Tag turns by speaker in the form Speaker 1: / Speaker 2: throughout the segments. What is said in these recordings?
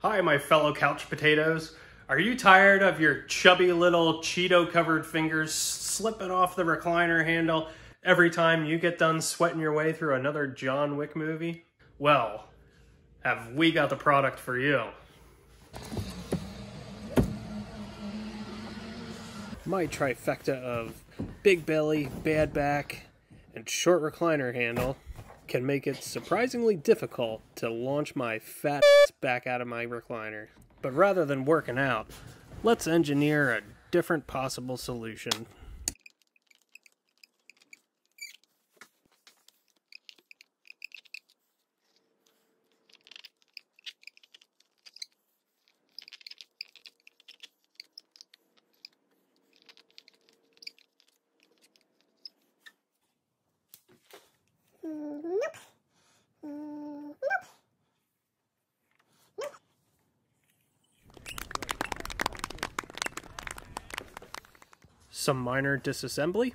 Speaker 1: Hi, my fellow couch potatoes. Are you tired of your chubby little Cheeto-covered fingers slipping off the recliner handle every time you get done sweating your way through another John Wick movie? Well, have we got the product for you. My trifecta of big belly, bad back, and short recliner handle can make it surprisingly difficult to launch my fat ass back out of my recliner. But rather than working out, let's engineer a different possible solution. Some minor disassembly,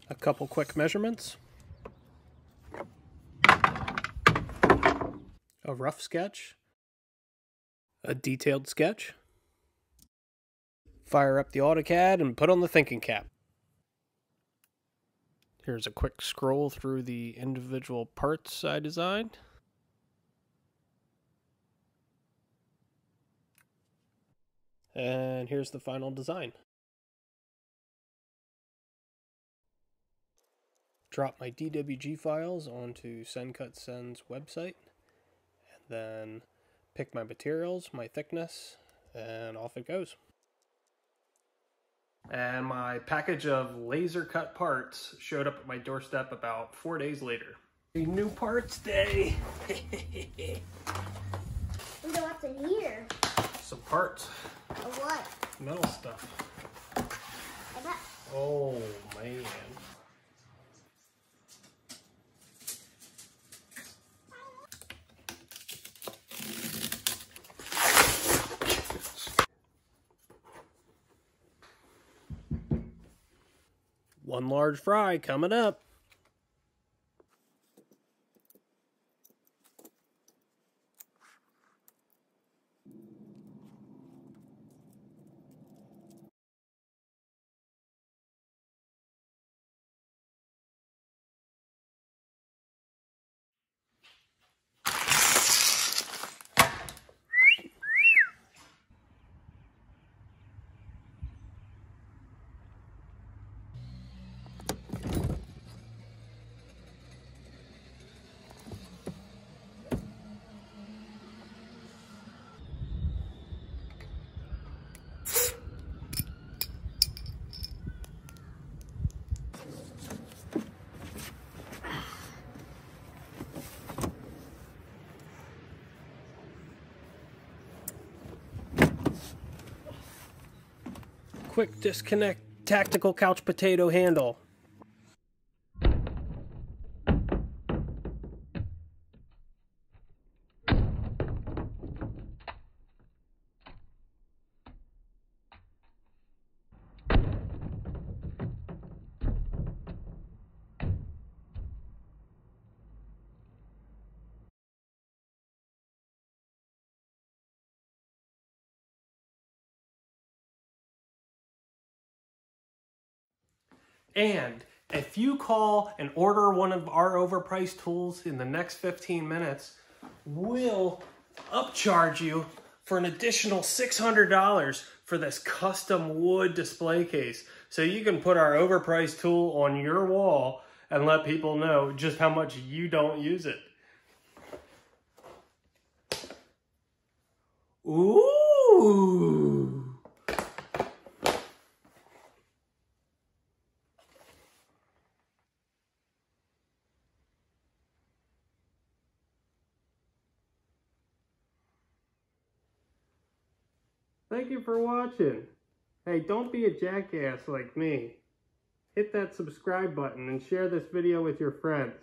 Speaker 1: a couple quick measurements, a rough sketch, a detailed sketch, fire up the AutoCAD and put on the thinking cap. Here's a quick scroll through the individual parts I designed. And here's the final design. Drop my DWG files onto SendCutSend's website, and then pick my materials, my thickness, and off it goes. And my package of laser cut parts showed up at my doorstep about 4 days later. New parts day!
Speaker 2: What's in here?
Speaker 1: Some parts.
Speaker 2: Of what?
Speaker 1: Metal stuff. Oh man. One large fry coming up. Quick disconnect tactical couch potato handle. And if you call and order one of our overpriced tools in the next 15 minutes, we'll upcharge you for an additional $600 for this custom wood display case. So you can put our overpriced tool on your wall and let people know just how much you don't use it. Ooh! Thank you for watching. Hey, don't be a jackass like me. Hit that subscribe button and share this video with your friends.